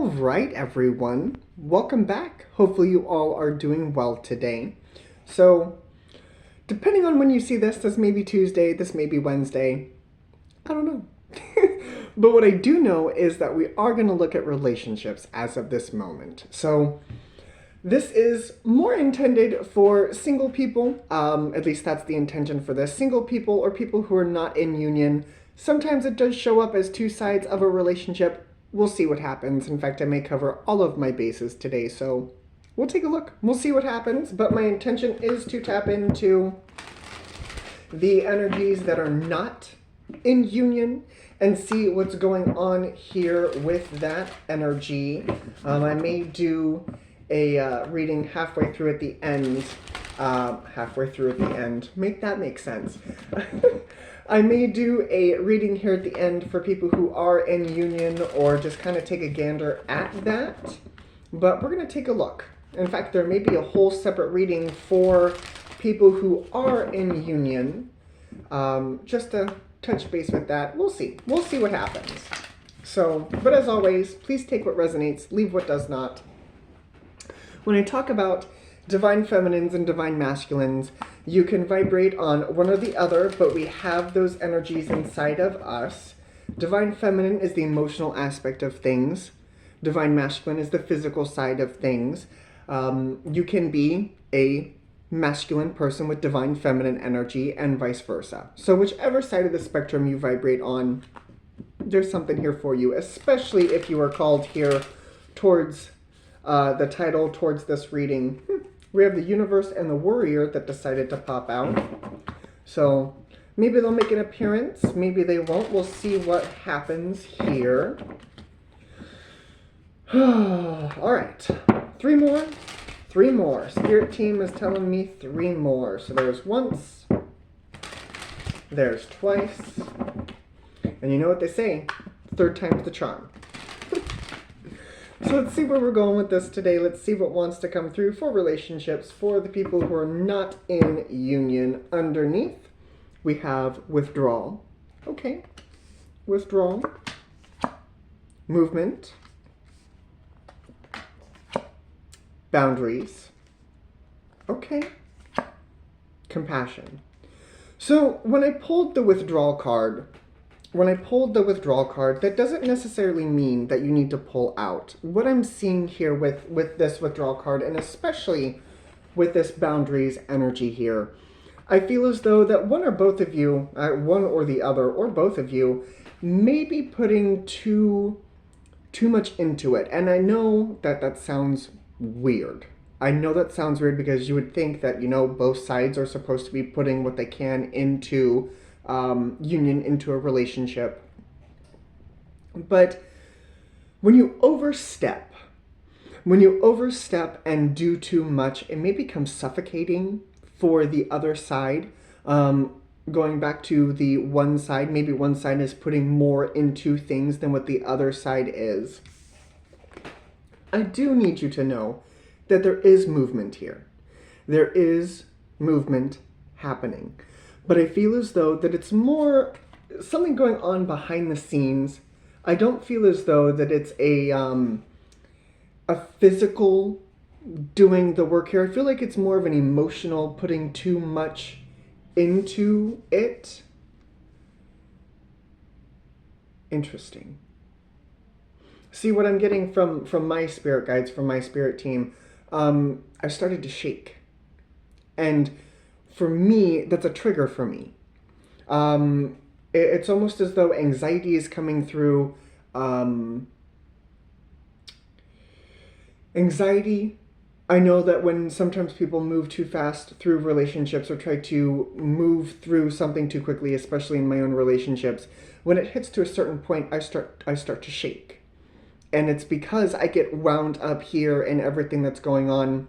All right, everyone. Welcome back. Hopefully you all are doing well today. So, depending on when you see this may be Tuesday, this may be Wednesday. I don't know. But what I do know is that we are going to look at relationships as of this moment. So, this is more intended for single people. At least that's the intention for this. Single people or people who are not in union. Sometimes it does show up as two sides of a relationship. We'll see what happens. In fact, I may cover all of my bases today, so we'll take a look. We'll see what happens, but my intention is to tap into the energies that are not in union and see what's going on here with that energy. I may do a reading halfway through at the end. Make that make sense. I may do a reading here at the end for people who are in union or just kind of take a gander at that. But we're going to take a look. In fact, there may be a whole separate reading for people who are in union. Just to touch base with that. We'll see. We'll see what happens. So, but as always, please take what resonates, leave what does not. When I talk about divine feminines and divine masculines, you can vibrate on one or the other, but we have those energies inside of us. Divine feminine is the emotional aspect of things. Divine masculine is the physical side of things. You can be a masculine person with divine feminine energy and vice versa. So whichever side of the spectrum you vibrate on, there's something here for you, especially if you are called here towards the title, towards this reading. We have the universe and the warrior that decided to pop out. So maybe they'll make an appearance. Maybe they won't. We'll see what happens here. All right. Three more. Three more. Spirit team is telling me three more. So there's once. There's twice. And you know what they say. Third time's the charm. So let's see where we're going with this today. Let's see what wants to come through for relationships for the people who are not in union. Underneath, we have withdrawal. Okay. Withdrawal. Movement. Boundaries. Okay. Compassion. So when I pulled the withdrawal card, that doesn't necessarily mean that you need to pull out. What I'm seeing here with this withdrawal card, and especially with this boundaries energy here, I feel as though that one or both of you, one or the other, or both of you, may be putting too much into it. And I know that sounds weird. I know that sounds weird because you would think that, both sides are supposed to be putting what they can into union, into a relationship. But when you overstep and do too much, it may become suffocating for the other side. Going back to the one side, maybe one side is putting more into things than what the other side is. I do need you to know that there is movement here. There is movement happening. But I feel as though that it's more something going on behind the scenes. I don't feel as though that it's a physical doing the work here. I feel like it's more of an emotional putting too much into it. Interesting. See what I'm getting from my spirit guides, from my spirit team. I started to shake. And for me, that's a trigger for me. It's almost as though anxiety is coming through. Anxiety, I know that when sometimes people move too fast through relationships or try to move through something too quickly, especially in my own relationships, when it hits to a certain point, I start to shake. And it's because I get wound up here in everything that's going on.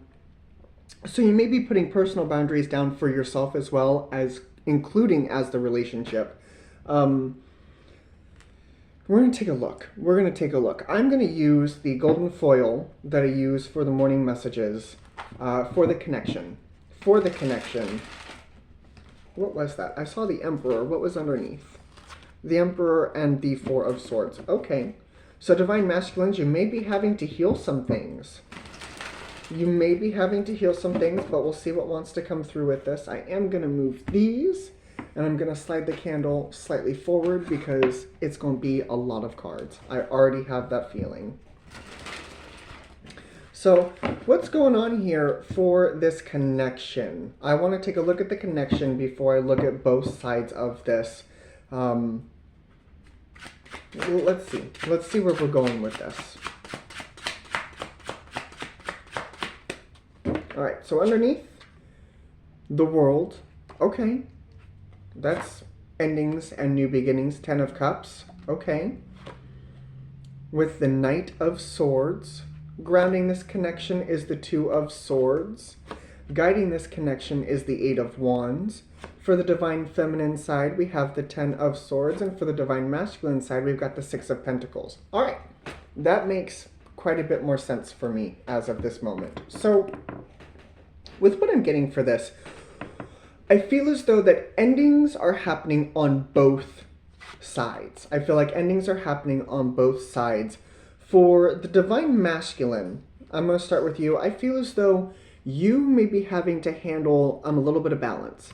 So you may be putting personal boundaries down for yourself as well as including as the relationship. We're going to take a look. I'm going to use the golden foil that I use for the morning messages for the connection. What was that? I saw the Emperor. What was underneath? The Emperor and the Four of Swords. Okay. So Divine Masculines, you may be having to heal some things. You may be having to heal some things, but we'll see what wants to come through with this. I am going to move these, and I'm going to slide the candle slightly forward because it's going to be a lot of cards. I already have that feeling. So what's going on here for this connection? I want to take a look at the connection before I look at both sides of this. Let's see. Let's see where we're going with this. All right, so underneath the world, okay, that's endings and new beginnings, 10 of Cups, okay. With the Knight of Swords, grounding this connection is the 2 of Swords. Guiding this connection is the 8 of Wands. For the Divine Feminine side, we have the 10 of Swords, and for the Divine Masculine side, we've got the 6 of Pentacles. All right, that makes quite a bit more sense for me as of this moment. So, with what I'm getting for this, I feel as though that endings are happening on both sides. I feel like endings are happening on both sides. For the Divine Masculine, I'm going to start with you. I feel as though you may be having to handle a little bit of balance.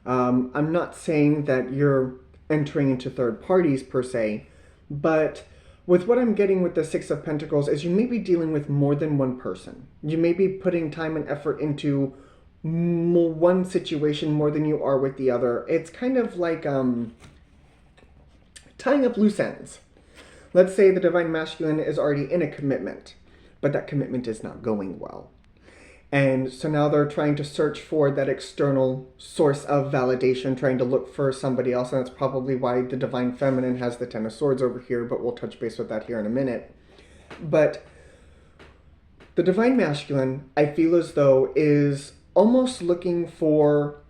I'm not saying that you're entering into third parties per se, but with what I'm getting with the 6 of Pentacles is you may be dealing with more than one person. You may be putting time and effort into one situation more than you are with the other. It's kind of like tying up loose ends. Let's say the Divine Masculine is already in a commitment, but that commitment is not going well. And so now they're trying to search for that external source of validation, trying to look for somebody else. And that's probably why the Divine Feminine has the 10 of Swords over here, but we'll touch base with that here in a minute. But the Divine Masculine, I feel as though, is almost looking for,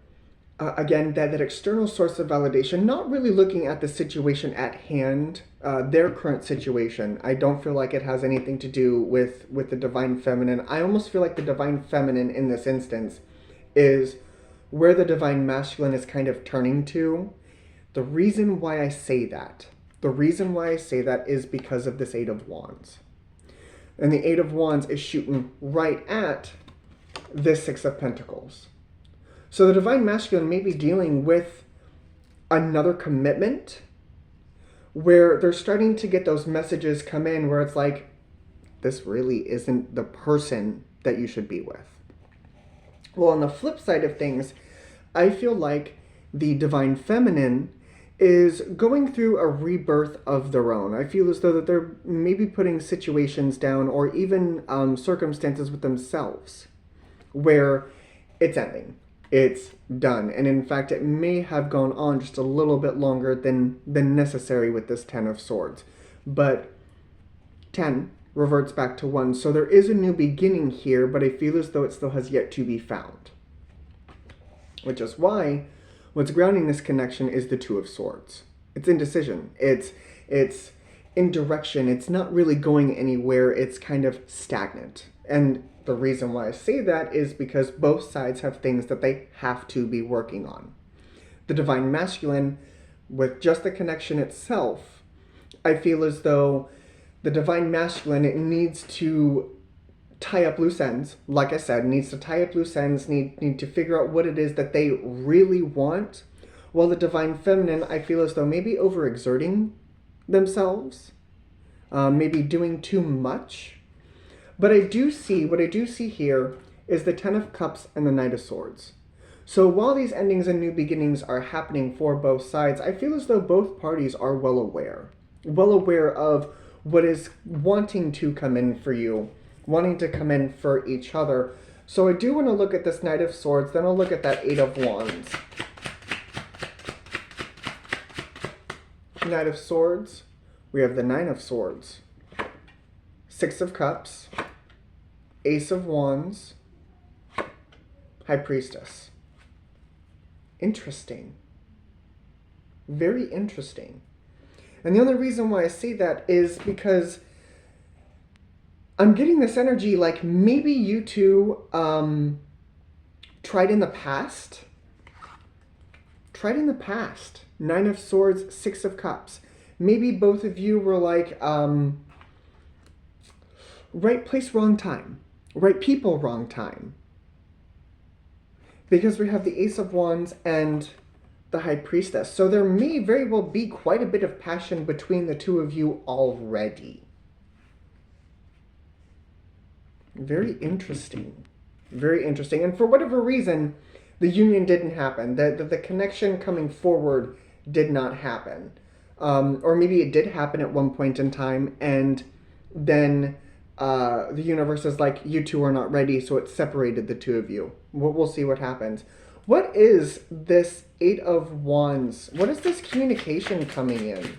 again, that external source of validation, not really looking at the situation at hand, their current situation. I don't feel like it has anything to do with the Divine Feminine. I almost feel like the Divine Feminine in this instance is where the Divine Masculine is kind of turning to. The reason why I say that is because of this 8 of Wands. And the 8 of Wands is shooting right at this 6 of Pentacles. So the Divine Masculine may be dealing with another commitment where they're starting to get those messages come in where it's like, this really isn't the person that you should be with. Well, on the flip side of things, I feel like the Divine Feminine is going through a rebirth of their own. I feel as though that they're maybe putting situations down or even circumstances with themselves where it's ending. It's done. And in fact, it may have gone on just a little bit longer than necessary with this 10 of Swords. But 10 reverts back to 1. So there is a new beginning here, but I feel as though it still has yet to be found. Which is why what's grounding this connection is the 2 of Swords. It's indecision. It's indirection. It's not really going anywhere. It's kind of stagnant. And the reason why I say that is because both sides have things that they have to be working on. The Divine Masculine, with just the connection itself, I feel as though the Divine Masculine, it needs to tie up loose ends. Like I said, needs to tie up loose ends, need to figure out what it is that they really want. While the Divine Feminine, I feel as though maybe overexerting themselves, maybe doing too much. But what I do see here is the 10 of Cups and the Knight of Swords. So while these endings and new beginnings are happening for both sides, I feel as though both parties are well aware of what is wanting to come in for you, wanting to come in for each other. So I do want to look at this Knight of Swords, then I'll look at that 8 of Wands. Knight of Swords, we have the 9 of Swords, 6 of Cups, Ace of Wands, High Priestess. Interesting. Very interesting. And the only reason why I say that is because I'm getting this energy like maybe you two tried in the past. 9 of Swords, 6 of Cups. Maybe both of you were like, right place, wrong time. Right people, wrong time. Because we have the Ace of Wands and the High Priestess. So there may very well be quite a bit of passion between the two of you already. Very interesting. Very interesting. And for whatever reason, the union didn't happen. The connection coming forward did not happen. Or maybe it did happen at one point in time, and then the universe is like, you two are not ready, so it separated the two of you. We'll see what happens. What is this Eight of Wands? What is this communication coming in?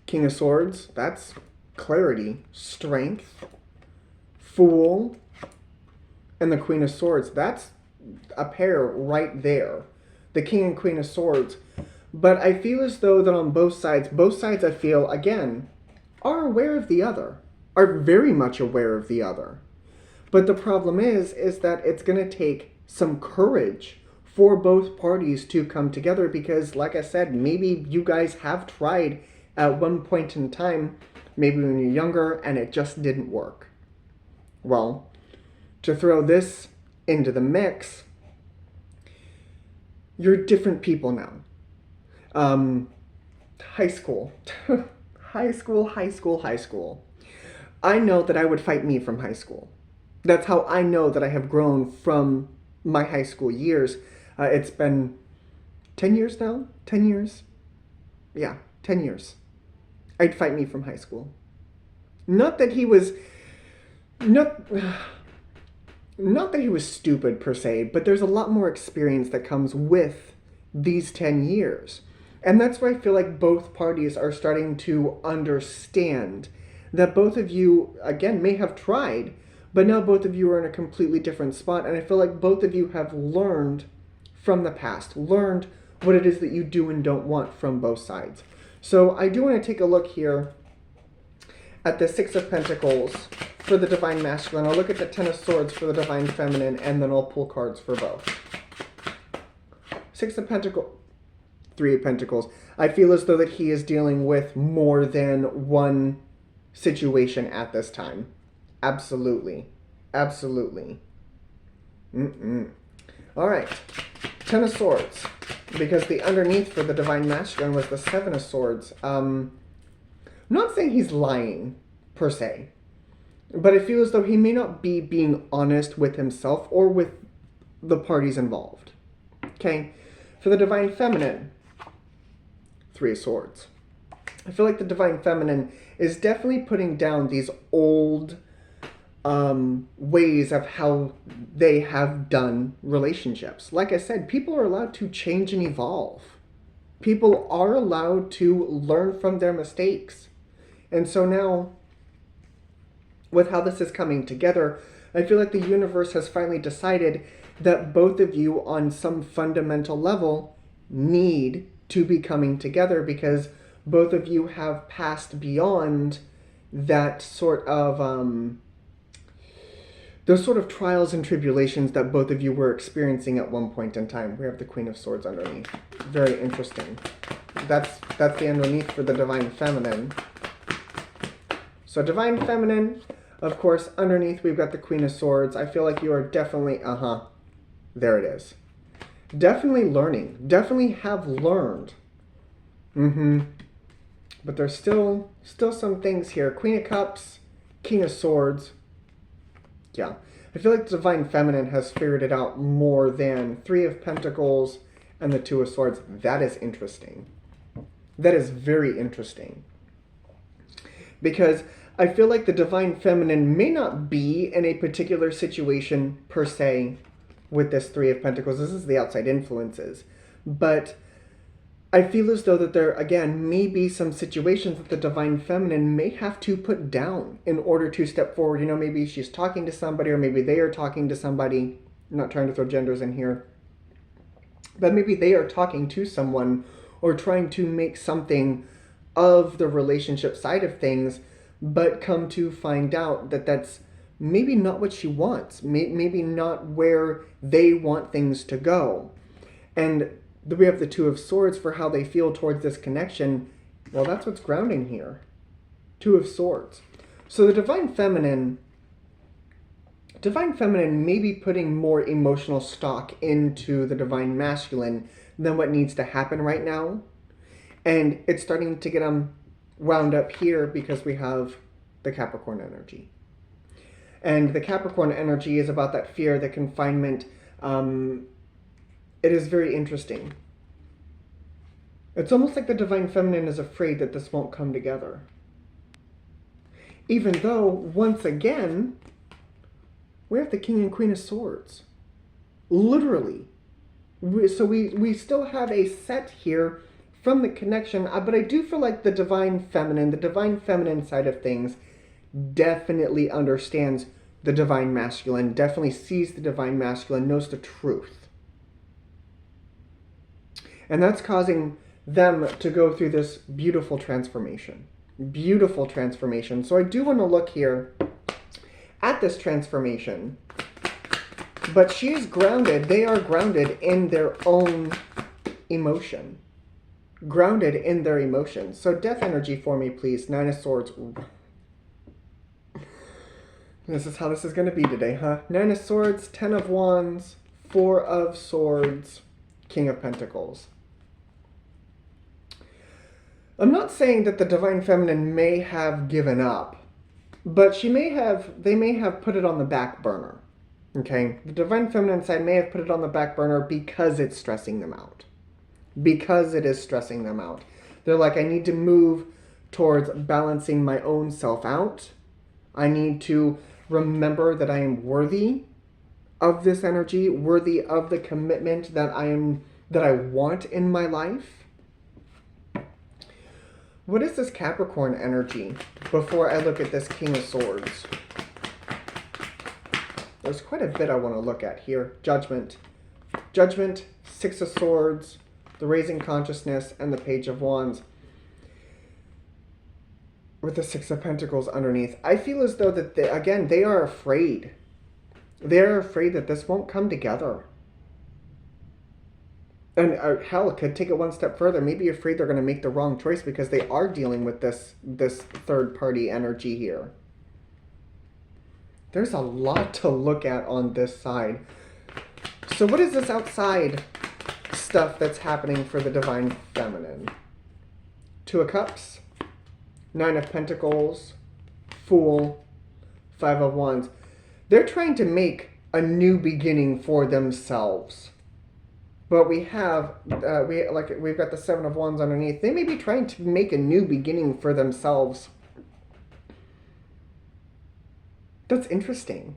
King of Swords, that's clarity, strength, Fool, and the Queen of Swords. That's a pair right there. The King and Queen of Swords. But I feel as though that on both sides I feel, again, are aware of the other. Are very much aware of the other. But the problem is that it's going to take some courage for both parties to come together because, like I said, maybe you guys have tried at one point in time, maybe when you're younger, and it just didn't work. Well, to throw this into the mix, you're different people now. High school. High school. I know that I would fight me from high school. That's how I know that I have grown from my high school years. It's been 10 years now? 10 years? Yeah, 10 years. I'd fight me from high school. Not that he was... Not that he was stupid per se, but there's a lot more experience that comes with these 10 years. And that's why I feel like both parties are starting to understand that both of you, again, may have tried, but now both of you are in a completely different spot. And I feel like both of you have learned from the past, learned what it is that you do and don't want from both sides. So I do want to take a look here at the Six of Pentacles for the Divine Masculine. I'll look at the Ten of Swords for the Divine Feminine, and then I'll pull cards for both. Six of Pentacles, Three of Pentacles. I feel as though that he is dealing with more than one situation at this time. Absolutely. Absolutely. All right. Ten of Swords. Because the underneath for the Divine Masculine was the Seven of Swords. I'm not saying he's lying, per se. But I feel as though he may not be being honest with himself or with the parties involved. Okay? For the Divine Feminine, Three of Swords. I feel like the Divine Feminine is definitely putting down these old ways of how they have done relationships. Like I said, people are allowed to change and evolve. People are allowed to learn from their mistakes. And so now, with how this is coming together, I feel like the universe has finally decided that both of you on some fundamental level need to be coming together because both of you have passed beyond that sort of those sort of trials and tribulations that both of you were experiencing at one point in time. We have the Queen of Swords underneath. Very interesting. That's the underneath for the Divine Feminine. So Divine Feminine, of course, underneath we've got the Queen of Swords. I feel like you are definitely, there it is. Definitely learning. Definitely have learned. But there's still some things here. Queen of Cups, King of Swords. Yeah. I feel like the Divine Feminine has figured it out more than Three of Pentacles and the Two of Swords. That is interesting. That is very interesting. Because I feel like the Divine Feminine may not be in a particular situation per se with this Three of Pentacles. This is the outside influences. But I feel as though that there, again, may be some situations that the Divine Feminine may have to put down in order to step forward. You know, maybe she's talking to somebody or maybe they are talking to somebody. I'm not trying to throw genders in here. But maybe they are talking to someone or trying to make something of the relationship side of things, but come to find out that that's maybe not what she wants. Maybe not where they want things to go. And we have the Two of Swords for how they feel towards this connection Well, that's what's grounding here. Two of Swords. So the Divine Feminine may be putting more emotional stock into the Divine Masculine than what needs to happen right now. And it's starting to get them wound up here because we have the Capricorn energy. And the Capricorn energy is about that fear, the confinement. It is very interesting. It's almost like the Divine Feminine is afraid that this won't come together. Even though, once again, we have the King and Queen of Swords. Literally. So we still have a set here from the connection, but I do feel like the Divine Feminine side of things definitely understands the Divine Masculine, definitely sees the Divine Masculine, knows the truth. And that's causing them to go through this beautiful transformation. Beautiful transformation. So I do want to look here at this transformation. But she is grounded. They are grounded in their own emotion. Grounded in their emotions. So death energy for me, please. Nine of Swords. This is how this is going to be today, huh? Nine of Swords, Ten of Wands, Four of Swords, King of Pentacles. I'm not saying that the Divine Feminine may have given up, but they may have put it on the back burner. Okay? The Divine Feminine side may have put it on the back burner because it's stressing them out. Because it is stressing them out. They're like, I need to move towards balancing my own self out. I need to remember that I am worthy of this energy, worthy of the commitment that I want in my life. What is this Capricorn energy before I look at this King of Swords? There's quite a bit I want to look at here. Judgment. Judgment, Six of Swords, the Raising Consciousness, and the Page of Wands. With the Six of Pentacles underneath. I feel as though that, they are afraid. They're afraid that this won't come together. And hell, could take it one step further. Maybe afraid they're going to make the wrong choice because they are dealing with this third-party energy here. There's a lot to look at on this side. So what is this outside stuff that's happening for the Divine Feminine? Two of Cups, Nine of Pentacles, Fool, Five of Wands. They're trying to make a new beginning for themselves. But we've got the Seven of Wands underneath. They may be trying to make a new beginning for themselves. That's interesting.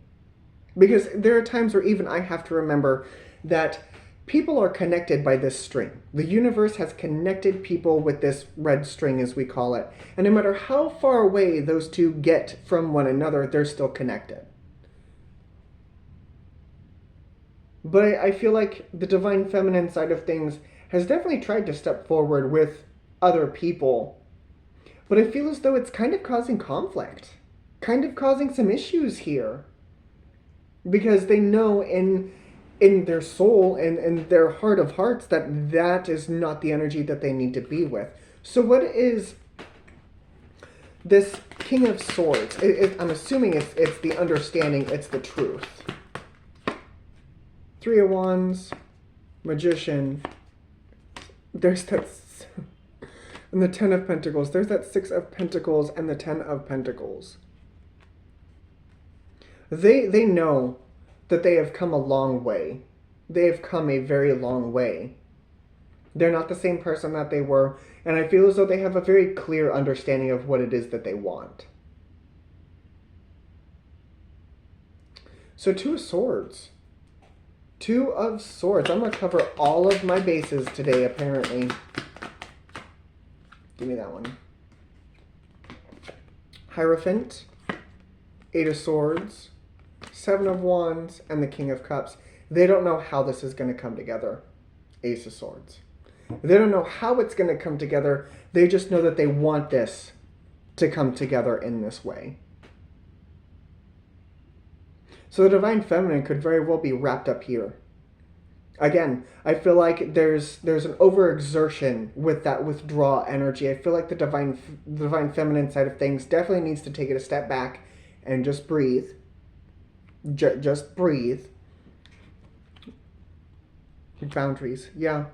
Because there are times where even I have to remember that people are connected by this string. The universe has connected people with this red string, as we call it. And no matter how far away those two get from one another, they're still connected. But I feel like the Divine Feminine side of things has definitely tried to step forward with other people. But I feel as though it's kind of causing conflict. Kind of causing some issues here. Because they know in their soul and in their heart of hearts that is not the energy that they need to be with. So what is this King of Swords? I'm assuming it's the understanding, it's the truth. Three of Wands, Magician. There's that, and the Ten of Pentacles. There's that Six of Pentacles and the Ten of Pentacles. They know that they have come a long way. They have come a very long way. They're not the same person that they were, and I feel as though they have a very clear understanding of what it is that they want. So Two of Swords. Two of Swords. I'm going to cover all of my bases today, apparently. Give me that one. Hierophant. Eight of Swords. Seven of Wands. And the King of Cups. They don't know how this is going to come together. Ace of Swords. They don't know how it's going to come together. They just know that they want this to come together in this way. So the Divine Feminine could very well be wrapped up here. Again, I feel like there's an overexertion with that withdraw energy. I feel like the divine feminine side of things definitely needs to take it a step back and just breathe. Just breathe. Boundaries, yeah.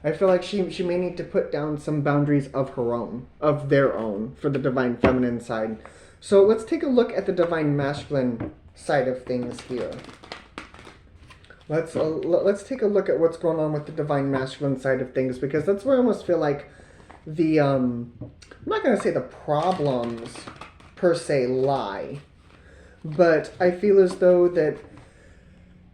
I feel like she may need to put down some boundaries of her own, of their own, for the divine feminine side. So let's take a look at the divine masculine side of things here. Let's take a look at what's going on with the divine masculine side of things, because that's where I almost feel like the I'm not going to say the problems per se lie, but I feel as though that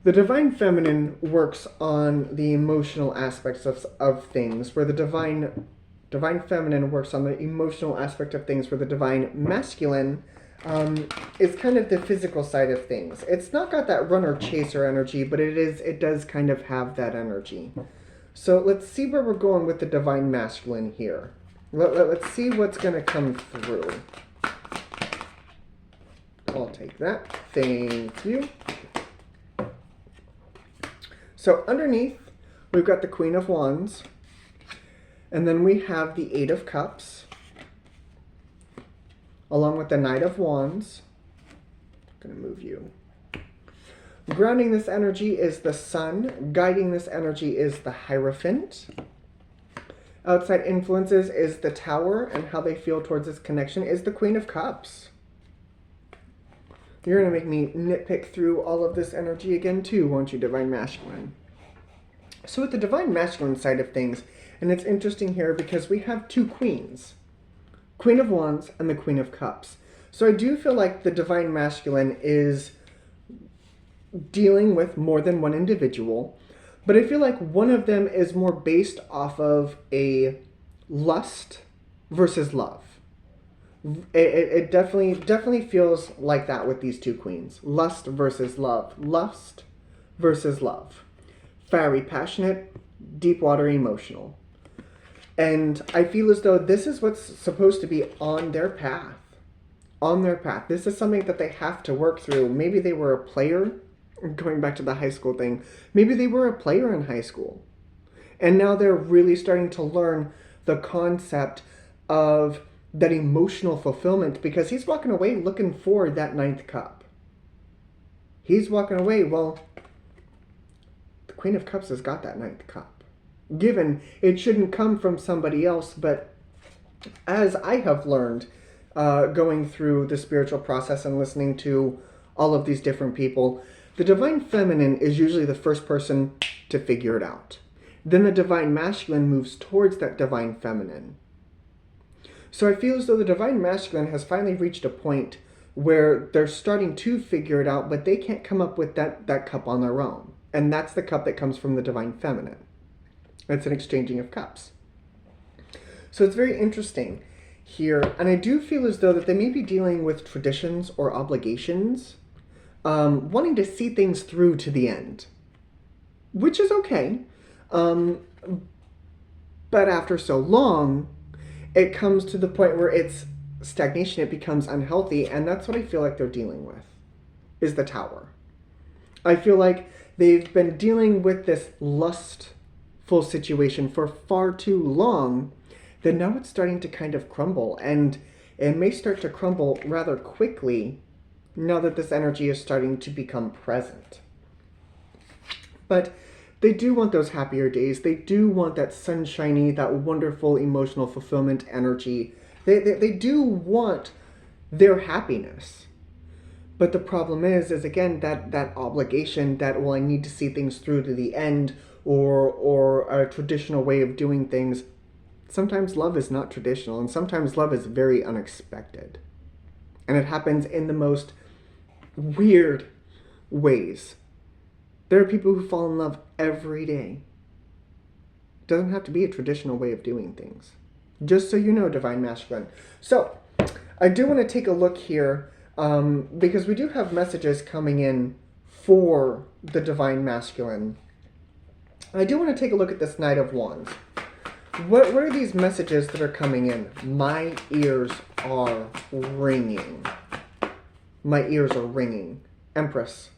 the divine feminine works on the emotional aspects of things, where the divine feminine works on the emotional aspect of things, where the divine masculine is kind of the physical side of things. It's not got that runner chaser energy, but it does kind of have that energy. So let's see where we're going with the divine masculine here. Let's see what's going to come through. I'll take that. Thank you. So underneath, we've got the Queen of Wands, and then we have the Eight of Cups, along with the Knight of Wands. I'm going to move you. Grounding this energy is the Sun. Guiding this energy is the Hierophant. Outside influences is the Tower, and how they feel towards this connection is the Queen of Cups. You're going to make me nitpick through all of this energy again too, won't you, Divine Masculine? So with the Divine Masculine side of things, and it's interesting here because we have two queens. Queen of Wands and the Queen of Cups. So I do feel like the Divine Masculine is dealing with more than one individual, but I feel like one of them is more based off of a lust versus love. It definitely feels like that with these two queens. Lust versus love. Lust versus love. Fiery, passionate, deep water, emotional. And I feel as though this is what's supposed to be on their path. On their path. This is something that they have to work through. Maybe they were a player, going back to the high school thing. Maybe they were a player in high school. And now they're really starting to learn the concept of that emotional fulfillment, because he's walking away looking for that ninth cup. He's walking away, well, the Queen of Cups has got that ninth cup. Given it shouldn't come from somebody else, but as I have learned going through the spiritual process and listening to all of these different people, the Divine Feminine is usually the first person to figure it out. Then the Divine Masculine moves towards that Divine Feminine. So I feel as though the Divine Masculine has finally reached a point where they're starting to figure it out, but they can't come up with that cup on their own. And that's the cup that comes from the Divine Feminine. It's an exchanging of cups. So it's very interesting here. And I do feel as though that they may be dealing with traditions or obligations, wanting to see things through to the end, which is okay. But after so long, it comes to the point where it's stagnation, it becomes unhealthy, and that's what I feel like they're dealing with, is the Tower. I feel like they've been dealing with this lustful situation for far too long, that now it's starting to kind of crumble, and it may start to crumble rather quickly now that this energy is starting to become present. But they do want those happier days. They do want that sunshiny, that wonderful emotional fulfillment energy. They do want their happiness. But the problem is again, that obligation that, well, I need to see things through to the end, or a traditional way of doing things. Sometimes love is not traditional, and sometimes love is very unexpected. And it happens in the most weird ways. There are people who fall in love every day. It doesn't have to be a traditional way of doing things. Just so you know, Divine Masculine. So, I do want to take a look here, because we do have messages coming in for the Divine Masculine. I do want to take a look at this Knight of Wands. What are these messages that are coming in? My ears are ringing. My ears are ringing. Empress.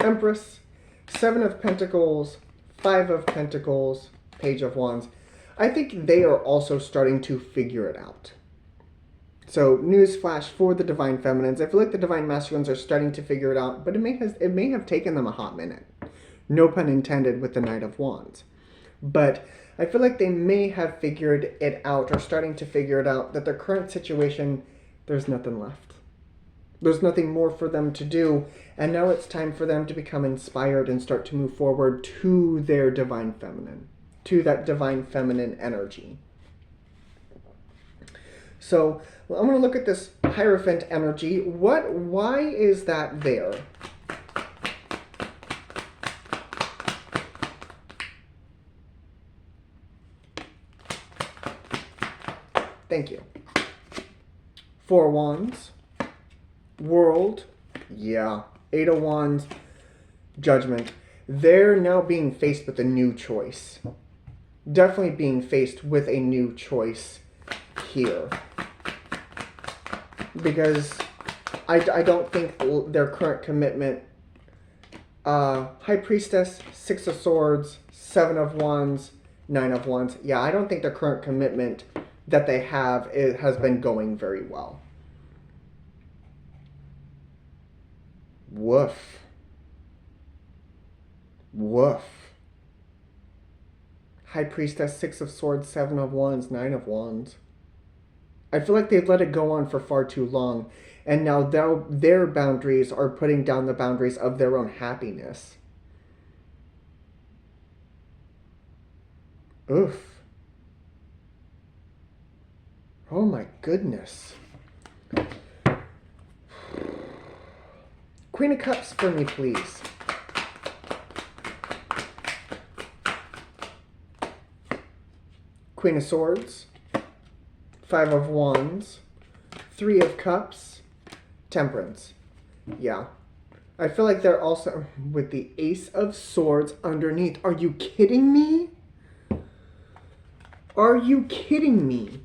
Empress, Seven of Pentacles, Five of Pentacles, Page of Wands. I think they are also starting to figure it out. So, newsflash for the Divine Feminines. I feel like the Divine Masculines are starting to figure it out, but it may have taken them a hot minute. No pun intended with the Knight of Wands. But I feel like they may have figured it out, or starting to figure it out, that their current situation, there's nothing left. There's nothing more for them to do, and now it's time for them to become inspired and start to move forward to their Divine Feminine, to that Divine Feminine energy. So, I'm going to look at this Hierophant energy. Why is that there? Thank you. Four Wands. World. Yeah. Eight of Wands. Judgment. They're now being faced with a new choice. Definitely being faced with a new choice here. Because I don't think their current commitment... High Priestess, Six of Swords, Seven of Wands, Nine of Wands. Yeah, I don't think their current commitment that they have has been going very well. Woof. Woof. High Priestess, Six of Swords, Seven of Wands, Nine of Wands. I feel like they've let it go on for far too long, and now their boundaries are putting down the boundaries of their own happiness. Oof. Oh my goodness. Queen of Cups for me, please. Queen of Swords. Five of Wands. Three of Cups. Temperance. Yeah. I feel like they're also with the Ace of Swords underneath. Are you kidding me? Are you kidding me?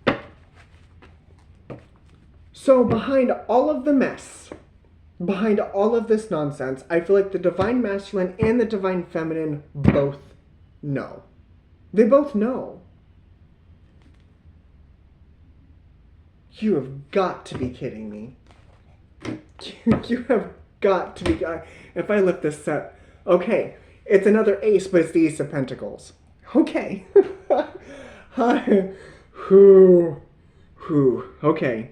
So behind all of the mess, behind all of this nonsense, I feel like the Divine Masculine and the Divine Feminine both know. They both know. You have got to be kidding me. You have got to be... If I lift this set... Okay, it's another ace, but it's the Ace of Pentacles. Okay. Okay.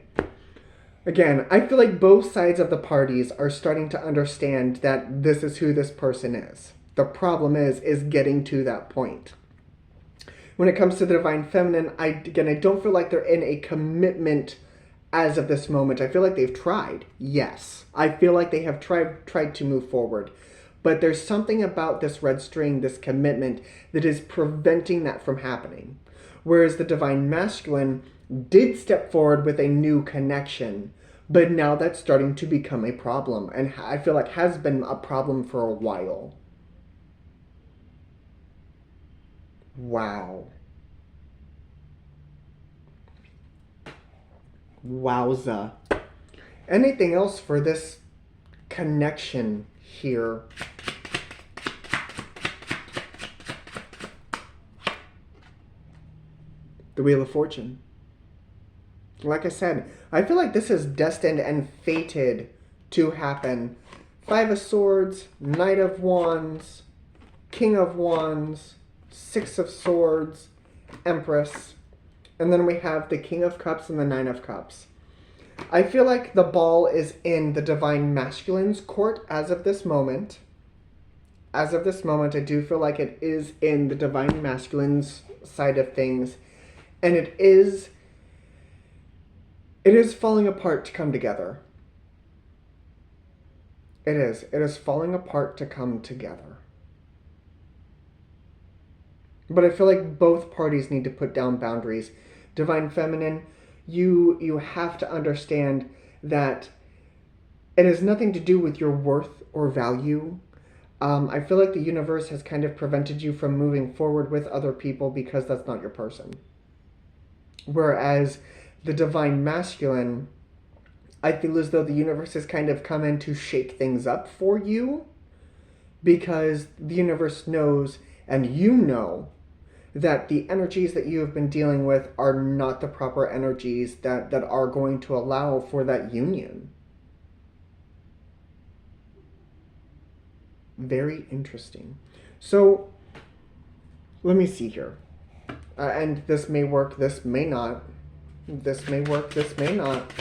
Again, I feel like both sides of the parties are starting to understand that this is who this person is. The problem is getting to that point. When it comes to the Divine Feminine, I don't feel like they're in a commitment as of this moment. I feel like they've tried. Yes. I feel like they have tried to move forward. But there's something about this red string, this commitment, that is preventing that from happening. Whereas the Divine Masculine did step forward with a new connection, but now that's starting to become a problem, and I feel like has been a problem for a while. Wow. Wowza. Anything else for this connection here? The Wheel of Fortune. Like I said, I feel like this is destined and fated to happen. Five of Swords, Knight of Wands, King of Wands, Six of Swords, Empress, and then we have the King of Cups and the Nine of Cups. I feel like the ball is in the Divine Masculine's court as of this moment. As of this moment, I do feel like it is in the Divine Masculine's side of things. And it is falling apart to come together. It is. It is falling apart to come together. But I feel like both parties need to put down boundaries. Divine Feminine, you have to understand that it has nothing to do with your worth or value. I feel like the universe has kind of prevented you from moving forward with other people because that's not your person. Whereas the Divine Masculine, I feel as though the universe has kind of come in to shake things up for you because the universe knows, and you know, that the energies that you have been dealing with are not the proper energies that are going to allow for that union. Very interesting. So, let me see here. And this may work, this may not. This may work, this may not.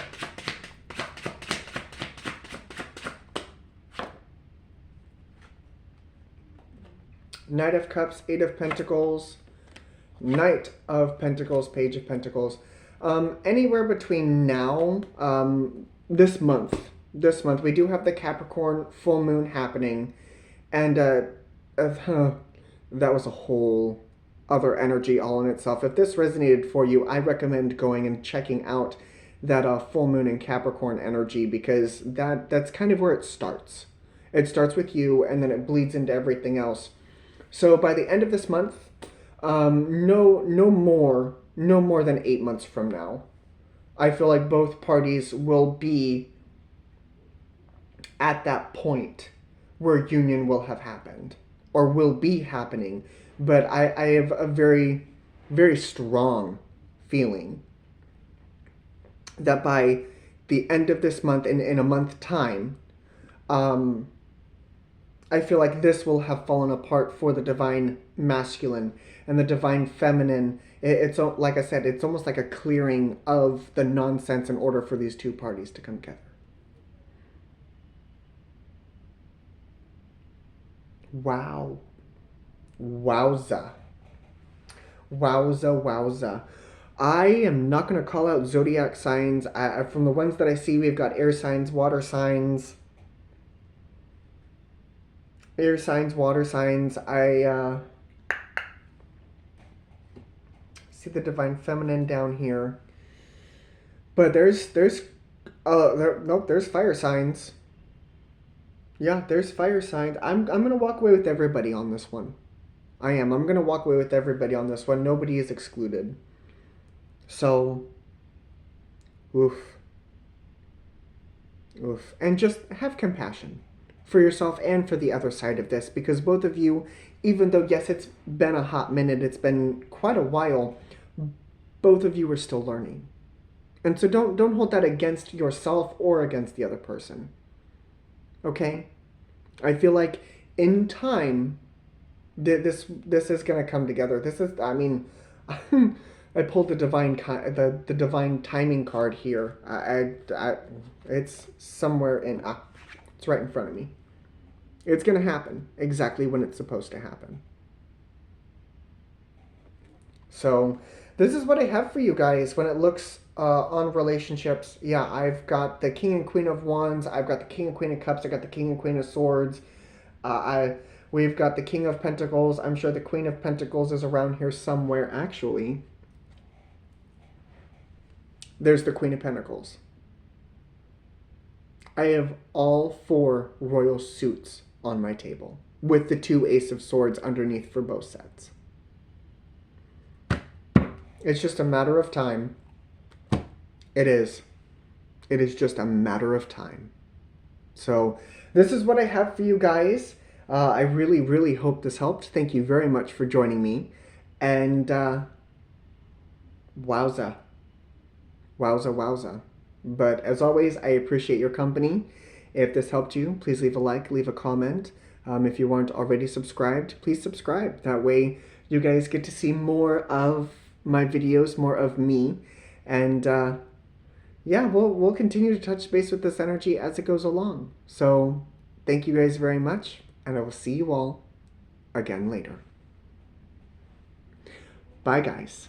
Knight of Cups, Eight of Pentacles, Knight of Pentacles, Page of Pentacles. Anywhere between now, this month, we do have the Capricorn full moon happening. And that was a whole other energy all in itself. If this resonated for you, I recommend going and checking out that full moon in Capricorn energy, because that's kind of where it starts. It starts with you, and then it bleeds into everything else. So by the end of this month, no more than 8 months from now, I feel like both parties will be at that point where union will have happened, or will be happening. But I have a very, very strong feeling that by the end of this month, in a month time, I feel like this will have fallen apart for the divine masculine and the divine feminine. It's like I said, it's almost like a clearing of the nonsense in order for these two parties to come together. Wow. Wowza. Wowza, wowza. I am not going to call out zodiac signs. From the ones that I see, we've got air signs, water signs. Air signs, water signs. I see the divine feminine down here. But there's nope, there's fire signs. Yeah, there's fire signs. I'm gonna walk away with everybody on this one. I am. I'm gonna walk away with everybody on this one. Nobody is excluded. So, oof. Oof. And just have compassion for yourself and for the other side of this, because both of you, even though, yes, it's been a hot minute, it's been quite a while, both of you are still learning. And so don't hold that against yourself or against the other person. Okay? I feel like in time, this is going to come together. This is, I mean, I pulled the divine timing card here. It's somewhere in, it's right in front of me. It's going to happen exactly when it's supposed to happen. So this is what I have for you guys when it looks on relationships. Yeah, I've got the King and Queen of Wands. I've got the King and Queen of Cups. I've got the King and Queen of Swords. We've got the King of Pentacles. I'm sure the Queen of Pentacles is around here somewhere, actually. There's the Queen of Pentacles. I have all 4 royal suits on my table, with the 2 Ace of Swords underneath for both sets. It's just a matter of time. It is. It is just a matter of time. So this is what I have for you guys. I really, really hope this helped. Thank you very much for joining me. And wowza. Wowza, wowza. But as always, I appreciate your company. If this helped you, please leave a like, leave a comment. If you weren't already subscribed, please subscribe. That way you guys get to see more of my videos, more of me. And yeah, we'll continue to touch base with this energy as it goes along. So thank you guys very much, and I will see you all again later. Bye, guys.